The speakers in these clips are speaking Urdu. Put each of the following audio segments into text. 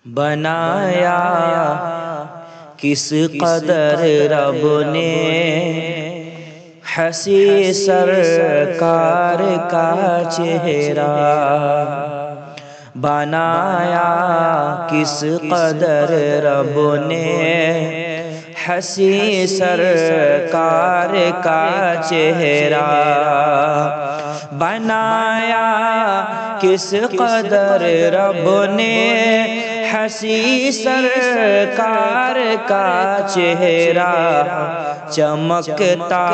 بنایا کس قدر رب نے حسی سرکار کا چہرہ، بنایا کس قدر رب نے حسی سرکار کا چہرہ، بنایا کس قدر رب نے حسی سرکار کا چہرہ، چمکتا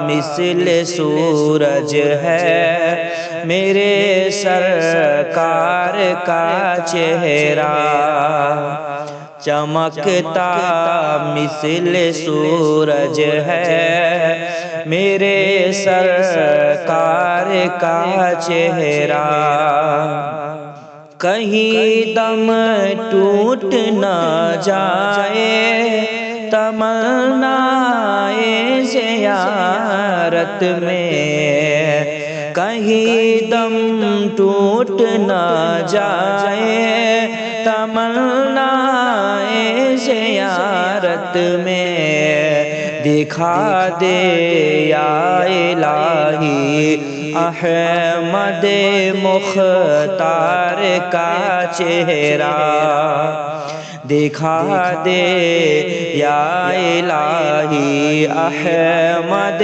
مثل سورج ہے میرے سرکار کا چہرہ، چمکتا مثل سورج ہے میرے سرکار کا چہرہ، کہیں دم ٹوٹ نہ جائے تمنائے زیارت میں، کہیں دم ٹوٹ نہ جائے تمنائے زیارت میں، دکھا دے یا الہی احمد مختار کا چہرہ، دکھا دے یا الہی احمد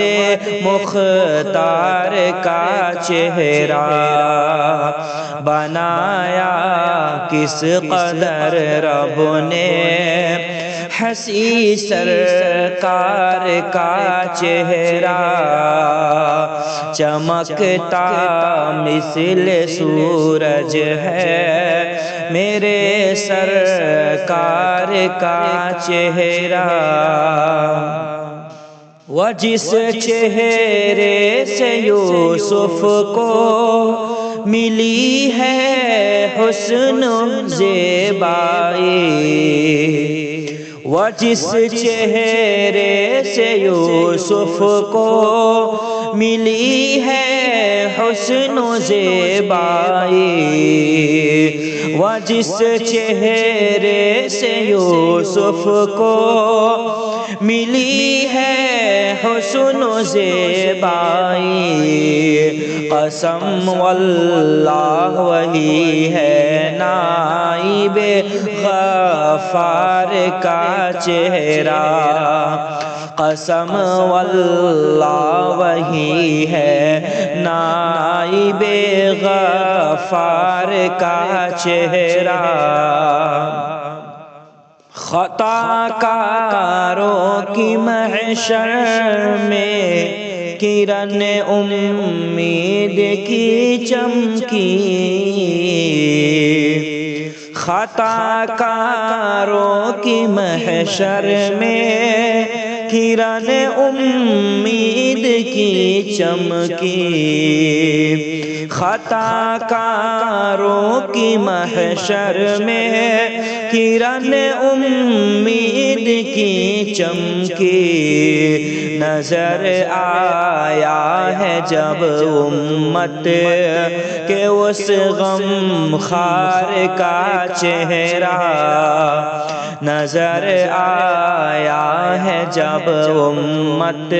مختار کا چہرہ، بنایا کس قدر رب نے حسی سرکار کا چہرہ، چمکتا مثل سورج ہے میرے سرکار کا چہرہ، وہ جس چہرے سے یوسف کو ملی ہے حسن زیبائی، وہ جس چہرے سے یوسف کو ملی ہے حسن و زیبائی، وہ جس چہرے سے یوسف کو ملی ہے حسن و زیبائی، قسم واللہ وہی ہے نائب غفار کا چہرہ، قسم واللہ وہی ہے نائب غفار کا چہرہ، خطا کاروں کی محشر میں کرن امید کی چمکی، خطا کاروں کی محشر میں کرن امید کی چمکی، خطا کاروں کی محشر میں کرن امید کی چمکی، نظر آیا ہے جب امت کے اس غم خار کا چہرہ، نظر آیا ہے جب امت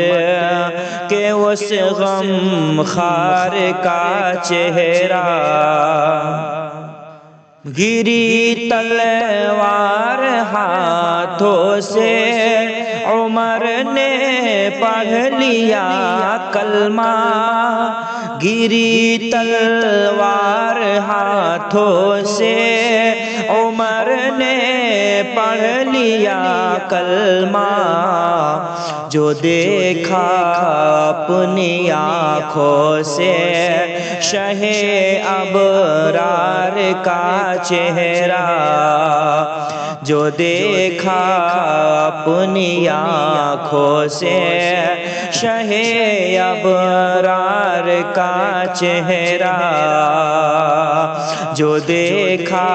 کے اس غم خار کا چہرہ، گری تلوار ہاتھوں سے عمر نے پڑھ لیا کلمہ، گری تلوار ہاتھوں سے عمر نے پڑھ لیا کلمہ، جو دیکھا اپنی آنکھوں سے شہ ابرار کا چہرہ، جو دیکھا اپنی آنکھوں سے شہ ابرار کا چہرہ، جو دیکھا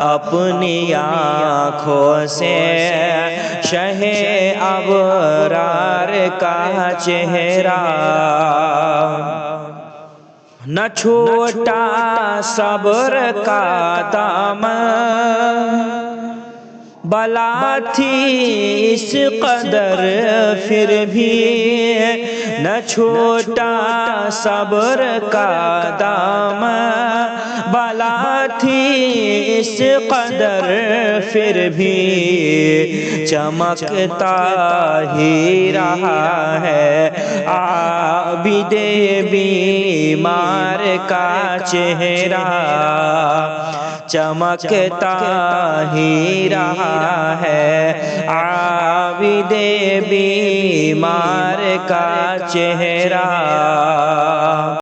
اپنی آنکھوں سے شہ ابرار کا چہرہ، نہ چھوٹا صبر کا دامن بلا تھی اس قدر پھر بھی نہ چھوٹا صبر کا دامن، بلا تھی اس قدر پھر بھی چمکتا ہی رہا ہے عابد بیمار کا چہرہ، چمکتا ہی رہا ہے عابد بیمار کا چہرہ۔